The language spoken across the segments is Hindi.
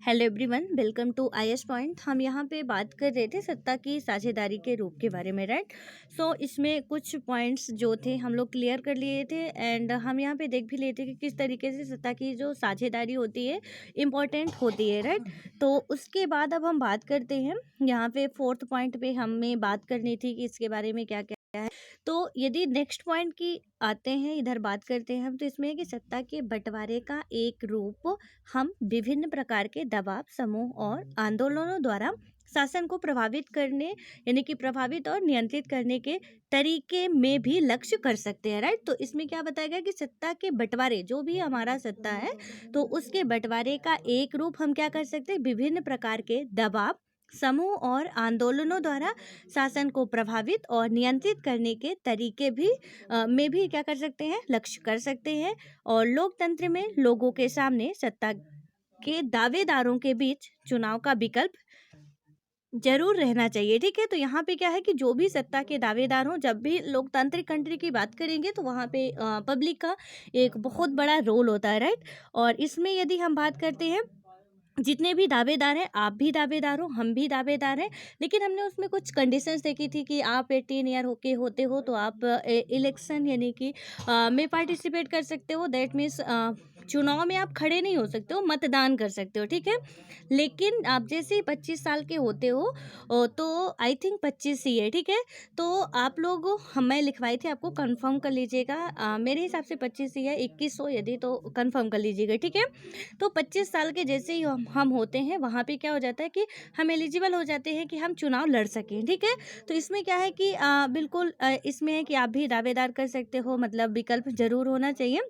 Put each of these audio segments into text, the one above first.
Hello everyone, welcome to IS point. हम यहाँ पे बात कर रहे थे सत्ता की साझेदारी के रूप के बारे में, राइट। सो इसमें कुछ पॉइंट्स जो थे हम लोग क्लियर कर लिए थे एंड हम यहाँ पे देख भी लिए थे कि किस तरीके से सत्ता की जो साझेदारी होती है इम्पोर्टेंट होती है, राइट। तो उसके बाद अब हम बात करते हैं यहाँ पे फोर्थ पॉइंट पे हमें बात करनी थी कि इसके बारे में क्या क्या है। तो यदि नेक्स्ट पॉइंट की आते हैं, इधर बात करते हैं हम, तो इसमें है कि सत्ता के बंटवारे का एक रूप हम विभिन्न प्रकार के दबाव समूह और आंदोलनों द्वारा शासन को प्रभावित करने यानी कि प्रभावित और नियंत्रित करने के तरीके में भी लक्ष्य कर सकते हैं, राइट। तो इसमें क्या बताया गया कि सत्ता के बंटवारे, जो भी हमारा सत्ता है तो उसके बंटवारे का एक रूप हम क्या कर सकते हैं, विभिन्न प्रकार के दबाव समूह और आंदोलनों द्वारा शासन को प्रभावित और नियंत्रित करने के तरीके भी में भी क्या कर सकते हैं, लक्ष्य कर सकते हैं। और लोकतंत्र में लोगों के सामने सत्ता के दावेदारों के बीच चुनाव का विकल्प जरूर रहना चाहिए, ठीक है। तो यहाँ पे क्या है कि जो भी सत्ता के दावेदार हों, जब भी लोकतांत्रिक कंट्री की बात करेंगे तो वहाँ पे पब्लिक का एक बहुत बड़ा रोल होता है, राइट। और इसमें यदि हम बात करते हैं, जितने भी दावेदार हैं, आप भी दावेदार हो, हम भी दावेदार हैं, लेकिन हमने उसमें कुछ कंडीशंस देखी थी कि आप 18 ईयर होके होते हो तो आप इलेक्शन यानी कि में पार्टिसिपेट कर सकते हो। दैट मीन्स चुनाव में आप खड़े नहीं हो सकते हो, मतदान कर सकते हो, ठीक है। लेकिन आप जैसे ही 25 साल के होते हो तो आई थिंक 25 ही है, ठीक है। तो आप लोग, मैं लिखवाई थी आपको, कंफर्म कर लीजिएगा। मेरे हिसाब से 25 ही है, 21 हो यदि तो कंफर्म कर लीजिएगा, ठीक है। तो 25 साल के जैसे ही हम होते हैं, वहाँ पे क्या हो जाता है कि हम एलिजिबल हो जाते हैं कि हम चुनाव लड़ सकें, ठीक है। तो इसमें क्या है कि बिल्कुल इसमें है कि आप भी दावेदार कर सकते हो, मतलब विकल्प जरूर होना चाहिए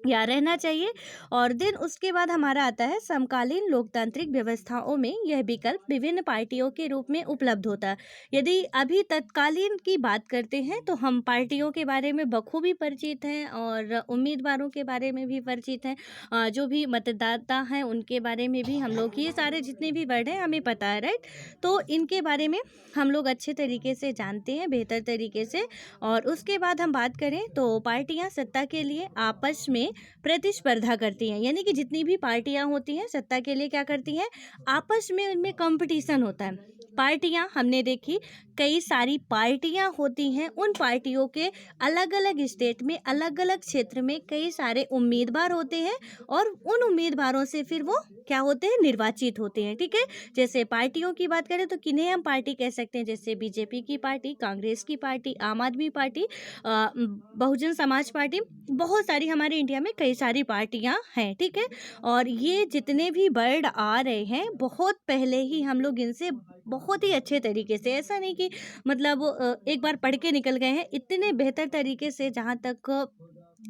या रहना चाहिए। और दिन उसके बाद हमारा आता है समकालीन लोकतांत्रिक व्यवस्थाओं में यह विकल्प विभिन्न पार्टियों के रूप में उपलब्ध होता है। यदि अभी तत्कालीन की बात करते हैं तो हम पार्टियों के बारे में बखूबी परिचित हैं और उम्मीदवारों के बारे में भी परिचित हैं। जो भी मतदाता हैं उनके बारे में भी हम लोग, ये सारे जितने भी वर्ड हैं हमें पता है, राइट। तो इनके बारे में हम लोग अच्छे तरीके से जानते हैं, बेहतर तरीके से। और उसके बाद हम बात करें तो पार्टियां सत्ता के लिए आपस में प्रतिस्पर्धा करती हैं, यानी कि जितनी भी पार्टियां होती हैं सत्ता के लिए क्या करती हैं, आपस में उनमें कंपटीशन होता है। पार्टियां हमने देखी, कई सारी पार्टियां होती हैं, उन पार्टियों के अलग अलग स्टेट में, अलग अलग क्षेत्र में कई सारे उम्मीदवार होते हैं और उन उम्मीदवारों से फिर वो क्या होते हैं, निर्वाचित होते हैं, ठीक है। जैसे पार्टियों की बात करें तो किन्हें हम पार्टी कह सकते हैं, जैसे बीजेपी की पार्टी, कांग्रेस की पार्टी, आम आदमी पार्टी, बहुजन समाज पार्टी, बहुत सारी हमारे इंडिया में कई सारी पार्टियां हैं, ठीक है। और ये जितने भी वर्ड आ रहे हैं बहुत पहले ही हम लोग इनसे बहुत ही अच्छे तरीके से, ऐसा नहीं कि मतलब एक बार पढ़ के निकल गए हैं, इतने बेहतर तरीके से जहाँ तक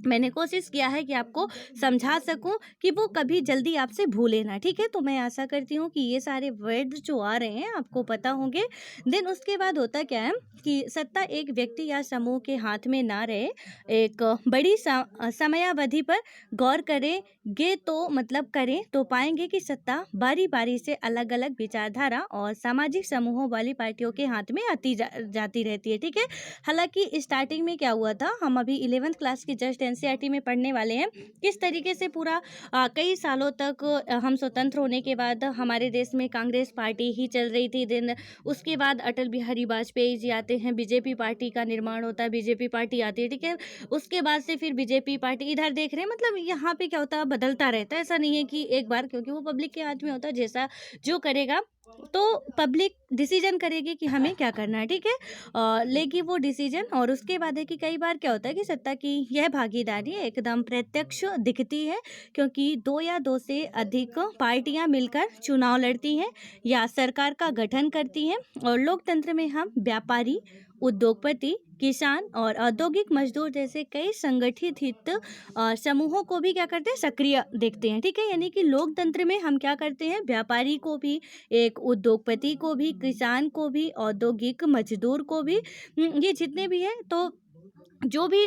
मैंने कोशिश किया है कि आपको समझा सकूं कि वो कभी जल्दी आपसे भूले ना, ठीक है। तो मैं आशा करती हूँ कि ये सारे वर्ड जो आ रहे हैं आपको पता होंगे। देन उसके बाद होता क्या है कि सत्ता एक व्यक्ति या समूह के हाथ में ना रहे, एक बड़ी समयावधि पर गौर करेंगे तो मतलब करें तो पाएंगे कि सत्ता बारी बारी से अलग अलग विचारधारा और सामाजिक समूहों वाली पार्टियों के हाथ में आती जाती रहती है, ठीक है। हालांकि स्टार्टिंग में क्या हुआ था, हम अभी 11th क्लास की जस्ट एनसीईआरटी में पढ़ने वाले हैं, किस तरीके से पूरा कई सालों तक हम स्वतंत्र होने के बाद हमारे देश में कांग्रेस पार्टी ही चल रही थी। देन उसके बाद अटल बिहारी वाजपेयी जी आते हैं, बीजेपी पार्टी का निर्माण होता है, बीजेपी पार्टी आती है, ठीक है। उसके बाद से फिर बीजेपी पार्टी, इधर देख रहे हैं, मतलब यहाँ पे क्या होता है, बदलता रहता है, ऐसा नहीं है कि एक बार, क्योंकि वो पब्लिक के हाथ में होता है, जैसा जो करेगा तो पब्लिक डिसीजन करेगी कि हमें क्या करना है, ठीक है। लेगी वो डिसीजन। और उसके बाद है कि कई बार क्या होता है कि सत्ता की यह भागीदारी एकदम प्रत्यक्ष दिखती है, क्योंकि दो या दो से अधिक पार्टियां मिलकर चुनाव लड़ती हैं या सरकार का गठन करती हैं। और लोकतंत्र में हम व्यापारी, उद्योगपति, किसान और औद्योगिक मजदूर जैसे कई संगठित हित समूहों को भी क्या करते हैं, सक्रिय देखते हैं, ठीक है। यानी कि लोकतंत्र में हम क्या करते हैं, व्यापारी को भी, एक उद्योगपति को भी, किसान को भी, औद्योगिक मजदूर को भी, ये जितने भी हैं, तो जो भी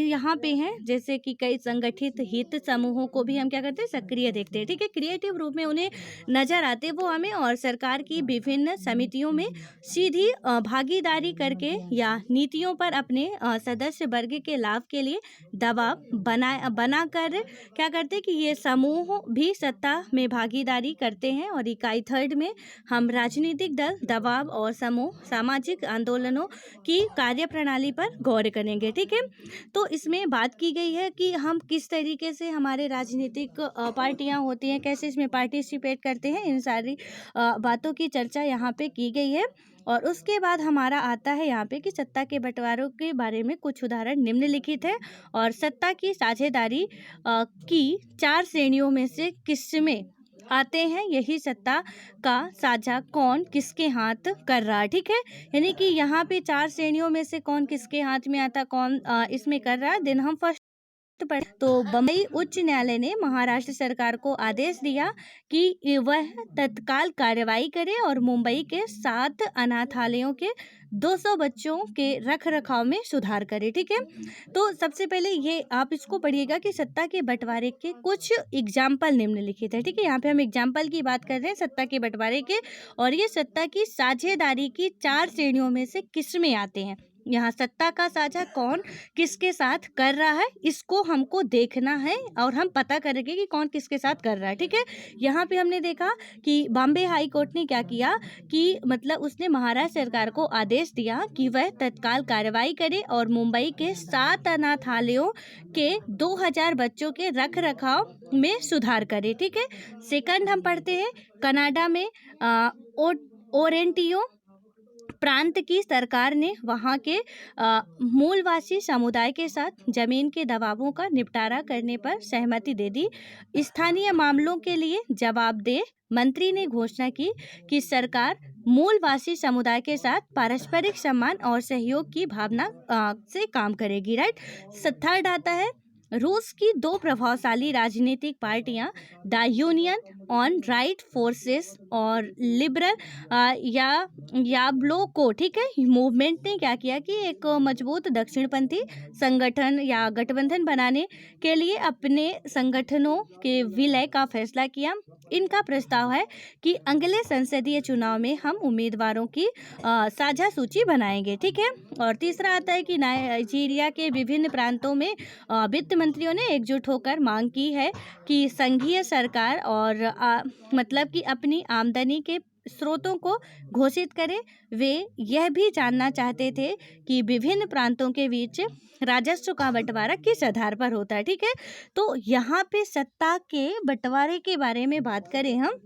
यहाँ पे हैं, जैसे कि कई संगठित हित समूहों को भी हम क्या करते हैं, सक्रिय देखते हैं, ठीक है। क्रिएटिव रूप में उन्हें नजर आते वो हमें, और सरकार की विभिन्न समितियों में सीधी भागीदारी करके या नीतियों पर अपने सदस्य वर्ग के लाभ के लिए दबाव बनाकर क्या करते हैं कि ये समूह भी सत्ता में भागीदारी करते हैं। और इकाई 3 में हम राजनीतिक दल, दबाव और समूह सामाजिक आंदोलनों की कार्यप्रणाली पर गौर करेंगे, ठीक है। तो इसमें बात की गई है कि हम किस तरीके से हमारे राजनीतिक पार्टियां होती हैं, कैसे इसमें पार्टिसिपेट करते हैं, इन सारी बातों की चर्चा यहाँ पे की गई है। और उसके बाद हमारा आता है यहाँ पे कि सत्ता के बंटवारों के बारे में कुछ उदाहरण निम्नलिखित है। और सत्ता की साझेदारी की 4 श्रेणियों में से किसमें आते हैं, यही सत्ता का साझा कौन किसके हाथ कर रहा है, ठीक है। यानी कि यहाँ पे 4 श्रेणियों में से कौन किसके हाथ में आता, कौन इसमें कर रहा है। देन हम फर्स्ट पर तो बम्बई उच्च न्यायालय ने महाराष्ट्र सरकार को आदेश दिया कि वह तत्काल कार्रवाई करे और मुंबई के 7 अनाथालयों के 200 बच्चों के रख रखाव में सुधार करे, ठीक है। तो सबसे पहले ये आप इसको पढ़िएगा कि सत्ता के बंटवारे के कुछ एग्जाम्पल निम्नलिखित है, ठीक है। यहाँ पे हम एग्जाम्पल की बात कर रहे हैं सत्ता के बंटवारे के, और ये सत्ता की साझेदारी की 4 श्रेणियों में से किस में आते हैं। यहाँ सत्ता का साझा कौन किसके साथ कर रहा है, इसको हमको देखना है और हम पता करेंगे कि कौन किसके साथ कर रहा है, ठीक है। यहाँ पे हमने देखा कि बॉम्बे हाई कोर्ट ने क्या किया कि मतलब उसने महाराष्ट्र सरकार को आदेश दिया कि वह तत्काल कार्रवाई करे और मुंबई के 7 अनाथालयों के 2000 बच्चों के रख रखाव में सुधार करे, ठीक है। सेकंड हम पढ़ते हैं कनाडा में ओरेंटियो प्रांत की सरकार ने वहां के मूलवासी समुदाय के साथ जमीन के दबावों का निपटारा करने पर सहमति दे दी। स्थानीय मामलों के लिए जवाबदेह मंत्री ने घोषणा की कि सरकार मूलवासी समुदाय के साथ पारस्परिक सम्मान और सहयोग की भावना से काम करेगी, राइट। थर्ड आता है रूस की 2 प्रभावशाली राजनीतिक पार्टियां the union on right forces और लिबरल याब्लो को, ठीक है, मूवमेंट ने क्या किया कि एक मजबूत दक्षिणपंथी संगठन या गठबंधन बनाने के लिए अपने संगठनों के विलय का फैसला किया। इनका प्रस्ताव है कि अगले संसदीय चुनाव में हम उम्मीदवारों की साझा सूची बनाएंगे, ठीक है। और तीसरा आता है कि नाइजीरिया के विभिन्न प्रांतों में वित्त मंत्रियों ने एकजुट होकर मांग की है कि संघीय सरकार और मतलब कि अपनी आमदनी के स्रोतों को घोषित करें। वे यह भी जानना चाहते थे कि विभिन्न प्रांतों के बीच राजस्व का बंटवारा किस आधार पर होता है, ठीक है। तो यहाँ पे सत्ता के बंटवारे के बारे में बात करें हम,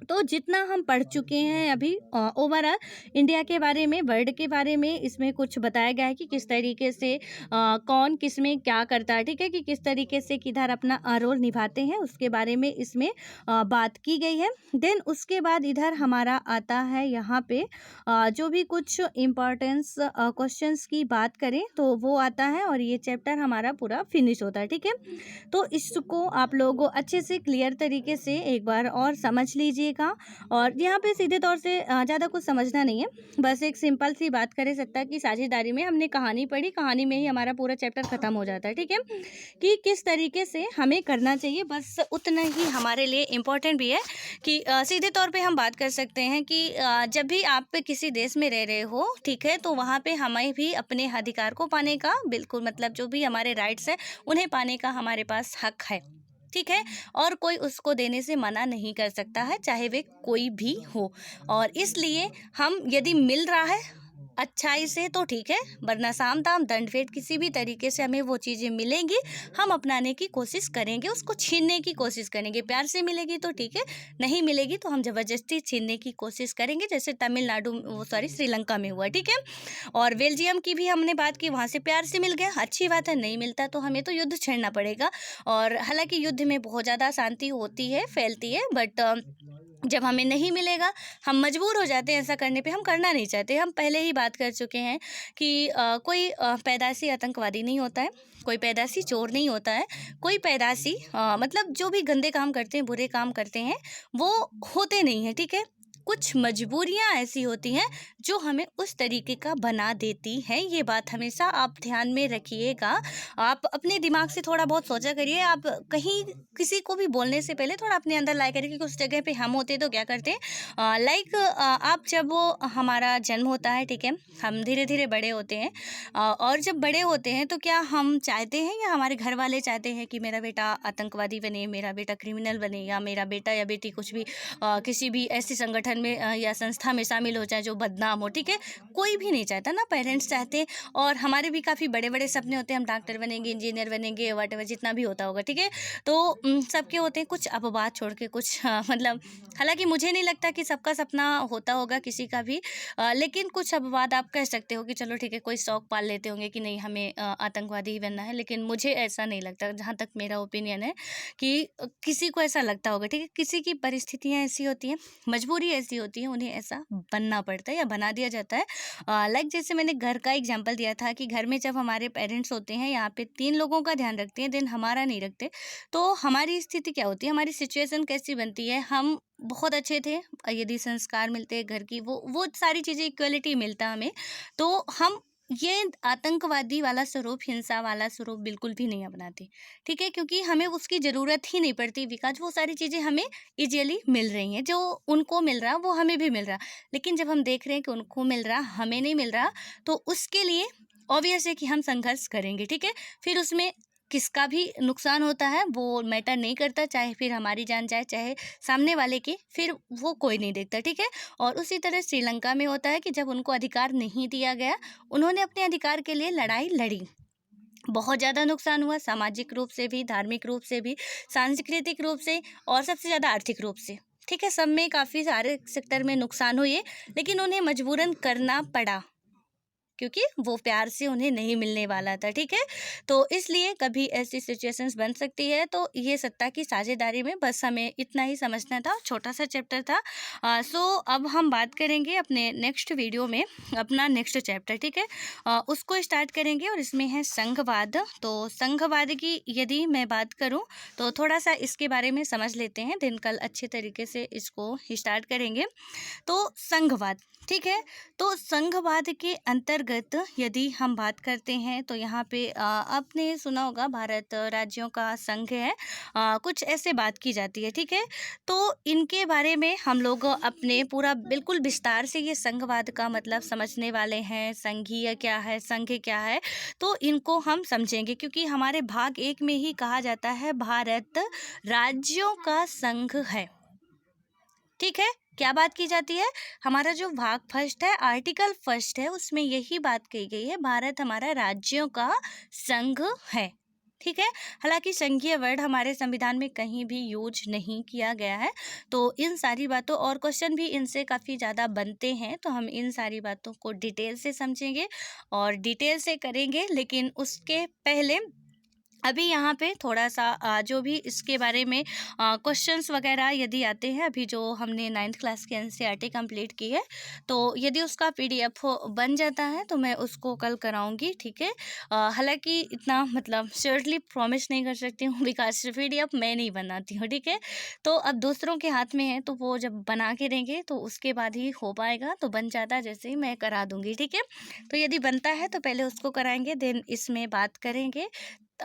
तो जितना हम पढ़ चुके हैं अभी ओवरऑल इंडिया के बारे में, वर्ल्ड के बारे में, इसमें कुछ बताया गया है कि किस तरीके से कौन किस में क्या करता है, ठीक है, कि किस तरीके से किधर अपना रोल निभाते हैं, उसके बारे में इसमें बात की गई है। देन उसके बाद इधर हमारा आता है यहाँ पे जो भी कुछ इम्पोर्टेंस क्वेश्चंस की बात करें तो वो आता है और ये चैप्टर हमारा पूरा फिनिश होता है, ठीक है। तो इसको आप लोग अच्छे से क्लियर तरीके से एक बार और समझ लीजिएगा। और यहाँ पे सीधे तौर से ज़्यादा कुछ समझना नहीं है, बस एक सिंपल सी बात करें सत्ता की साझेदारी में। हमने कहानी पढ़ी, कहानी में ही हमारा पूरा चैप्टर खत्म हो जाता है, ठीक है, कि किस तरीके से हमें करना चाहिए, बस उतना ही हमारे लिए इम्पोर्टेंट भी है कि सीधे तौर पे हम बात कर सकते हैं कि जब भी आप किसी देश में रह रहे हो, ठीक है, तो वहाँ पे हमें भी अपने अधिकार को पाने का बिल्कुल मतलब जो भी हमारे राइट्स है उन्हें पाने का हमारे पास हक है, ठीक है। और कोई उसको देने से मना नहीं कर सकता है, चाहे वे कोई भी हो। और इसलिए हम यदि मिल रहा है अच्छाई से तो ठीक है, वरना साम दाम दंड भेद किसी भी तरीके से हमें वो चीज़ें मिलेंगी हम अपनाने की कोशिश करेंगे, उसको छीनने की कोशिश करेंगे। प्यार से मिलेगी तो ठीक है, नहीं मिलेगी तो हम ज़बरदस्ती छीनने की कोशिश करेंगे, जैसे तमिलनाडु श्रीलंका में हुआ, ठीक है। और बेल्जियम की भी हमने बात की, वहाँ से प्यार से मिल गया, अच्छी बात है। नहीं मिलता तो हमें तो युद्ध छेड़ना पड़ेगा। और हालांकि युद्ध में बहुत ज़्यादा शांति होती है, फैलती है, बट जब हमें नहीं मिलेगा हम मजबूर हो जाते हैं ऐसा करने पे, हम करना नहीं चाहते। हम पहले ही बात कर चुके हैं कि कोई पैदाशी आतंकवादी नहीं होता है, कोई पैदाशी चोर नहीं होता है, कोई पैदाशी मतलब जो भी गंदे काम करते हैं, बुरे काम करते हैं, वो होते नहीं हैं, ठीक है। कुछ मजबूरियां ऐसी होती हैं जो हमें उस तरीके का बना देती हैं। ये बात हमेशा आप ध्यान में रखिएगा। आप अपने दिमाग से थोड़ा बहुत सोचा करिए। आप कहीं किसी को भी बोलने से पहले थोड़ा अपने अंदर लाया करिए कि उस जगह पे हम होते तो क्या करते हैं। लाइक आप जब वो हमारा जन्म होता है, ठीक है, हम धीरे धीरे बड़े होते हैं और जब बड़े होते हैं तो क्या हम चाहते हैं या हमारे घर वाले चाहते हैं कि मेरा बेटा आतंकवादी बने, मेरा बेटा क्रिमिनल बने, या मेरा बेटा या बेटी कुछ भी किसी भी ऐसे संगठन में या संस्था में शामिल हो जाए जो बदनाम हो, ठीक है। कोई भी नहीं चाहता ना, पेरेंट्स चाहते हैं। और हमारे भी काफ़ी बड़े बड़े सपने होते हैं, हम डॉक्टर बनेंगे, इंजीनियर बनेंगे, वट जितना भी होता होगा, ठीक है। तो सबके होते हैं, कुछ अपवाद छोड़ के कुछ मतलब हालांकि मुझे नहीं लगता कि सबका सपना होता होगा किसी का भी, लेकिन कुछ अपवाद आप कह सकते हो कि चलो ठीक है, कोई शौक पाल लेते होंगे कि नहीं हमें आतंकवादी ही बनना है। लेकिन मुझे ऐसा नहीं लगता, जहाँ तक मेरा ओपिनियन है कि किसी को ऐसा लगता होगा, ठीक है। किसी की परिस्थितियाँ ऐसी होती हैं, मजबूरी ऐसी होती है, उन्हें ऐसा बनना पड़ता है या बना दिया जाता है। लाइक जैसे मैंने घर का एग्जाम्पल दिया था कि घर में जब हमारे पेरेंट्स होते हैं, यहाँ पे 3 लोगों का ध्यान रखते हैं, देन हमारा नहीं रखते, तो हमारी स्थिति क्या होती है, हमारी सिचुएशन कैसी बनती है। हम बहुत अच्छे थे, यदि संस्कार मिलते हैं घर की, वो सारी चीज़ें इक्वलिटी मिलता हमें, तो हम ये आतंकवादी वाला स्वरूप, हिंसा वाला स्वरूप बिल्कुल भी नहीं अपनाते, ठीक है। क्योंकि हमें उसकी ज़रूरत ही नहीं पड़ती, बिकॉज वो सारी चीज़ें हमें इजीली मिल रही हैं। जो उनको मिल रहा वो हमें भी मिल रहा। लेकिन जब हम देख रहे हैं कि उनको मिल रहा हमें नहीं मिल रहा, तो उसके लिए ऑब्वियस है कि हम संघर्ष करेंगे, ठीक है। फिर उसमें किसका भी नुकसान होता है वो मैटर नहीं करता, चाहे फिर हमारी जान जाए चाहे सामने वाले की, फिर वो कोई नहीं देखता, ठीक है। और उसी तरह श्रीलंका में होता है कि जब उनको अधिकार नहीं दिया गया, उन्होंने अपने अधिकार के लिए लड़ाई लड़ी, बहुत ज़्यादा नुकसान हुआ, सामाजिक रूप से भी, धार्मिक रूप से भी, सांस्कृतिक रूप से, और सबसे ज़्यादा आर्थिक रूप से, ठीक है। सब में काफ़ी सारे सेक्टर में नुकसान हुए, लेकिन उन्हें मजबूरन करना पड़ा क्योंकि वो प्यार से उन्हें नहीं मिलने वाला था, ठीक है। तो इसलिए कभी ऐसी सिचुएशंस बन सकती है। तो ये सत्ता की साझेदारी में बस हमें इतना ही समझना था, छोटा सा चैप्टर था। सो अब हम बात करेंगे अपने नेक्स्ट वीडियो में अपना नेक्स्ट चैप्टर, ठीक है। उसको स्टार्ट करेंगे और इसमें है संघवाद। तो संघवाद की यदि मैं बात करूँ तो थोड़ा सा इसके बारे में समझ लेते हैं, दिन कल अच्छे तरीके से इसको स्टार्ट करेंगे। तो संघवाद, ठीक है। तो संघवाद के अंतर्गत यदि हम बात करते हैं तो यहाँ पे आपने सुना होगा भारत राज्यों का संघ है, कुछ ऐसे बात की जाती है, ठीक है। तो इनके बारे में हम लोग अपने पूरा बिल्कुल विस्तार से ये संघवाद का मतलब समझने वाले हैं। संघीय क्या है, संघ क्या है, तो इनको हम समझेंगे, क्योंकि हमारे भाग 1 में ही कहा जाता है भारत राज्यों का संघ है, ठीक है। क्या बात की जाती है, हमारा जो भाग फर्स्ट है, आर्टिकल फर्स्ट है, उसमें यही बात कही गई है, भारत हमारा राज्यों का संघ है, ठीक है। हालांकि संघीय वर्ड हमारे संविधान में कहीं भी यूज नहीं किया गया है। तो इन सारी बातों, और क्वेश्चन भी इनसे काफ़ी ज़्यादा बनते हैं, तो हम इन सारी बातों को डिटेल से समझेंगे और डिटेल से करेंगे। लेकिन उसके पहले अभी यहाँ पे थोड़ा सा जो भी इसके बारे में क्वेश्चंस वगैरह यदि आते हैं, अभी जो हमने 9th क्लास की एनसीईआरटी कंप्लीट की है, तो यदि उसका पीडीएफ बन जाता है तो मैं उसको कल कराऊंगी, ठीक है। हालांकि इतना मतलब श्योरली प्रॉमिस नहीं कर सकती हूँ, बिकॉज पीडीएफ मैं नहीं बनाती हूँ, ठीक है। तो अब दूसरों के हाथ में है, तो वो जब बना के देंगे तो उसके बाद ही हो पाएगा। तो बन जाता जैसे ही मैं करा दूँगी, ठीक है। तो यदि बनता है तो पहले उसको कराएंगे, देन इसमें बात करेंगे।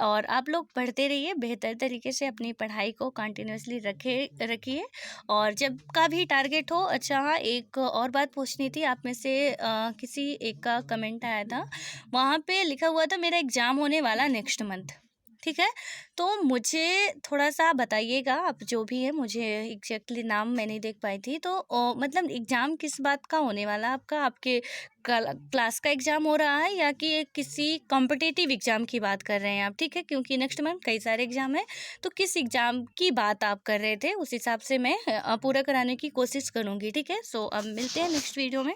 और आप लोग पढ़ते रहिए, बेहतर तरीके से अपनी पढ़ाई को कंटिन्यूसली रखिए। और जब का भी टारगेट हो। अच्छा हाँ, एक और बात पूछनी थी आप में से, किसी एक का कमेंट आया था, वहाँ पे लिखा हुआ था मेरा एग्ज़ाम होने वाला नेक्स्ट मंथ, ठीक है। तो मुझे थोड़ा सा बताइएगा, आप जो भी है, मुझे एग्जैक्टली नाम मैं नहीं देख पाई थी, तो मतलब एग्ज़ाम किस बात का होने वाला आपका, आपके क्लास का एग्ज़ाम हो रहा है या कि किसी कॉम्पिटिटिव एग्ज़ाम की बात कर रहे हैं आप, ठीक है। क्योंकि नेक्स्ट मंथ कई सारे एग्ज़ाम है, तो किस एग्ज़ाम की बात आप कर रहे थे, उस हिसाब से मैं पूरा कराने की कोशिश करूँगी, ठीक है। सो अब मिलते हैं नेक्स्ट वीडियो में।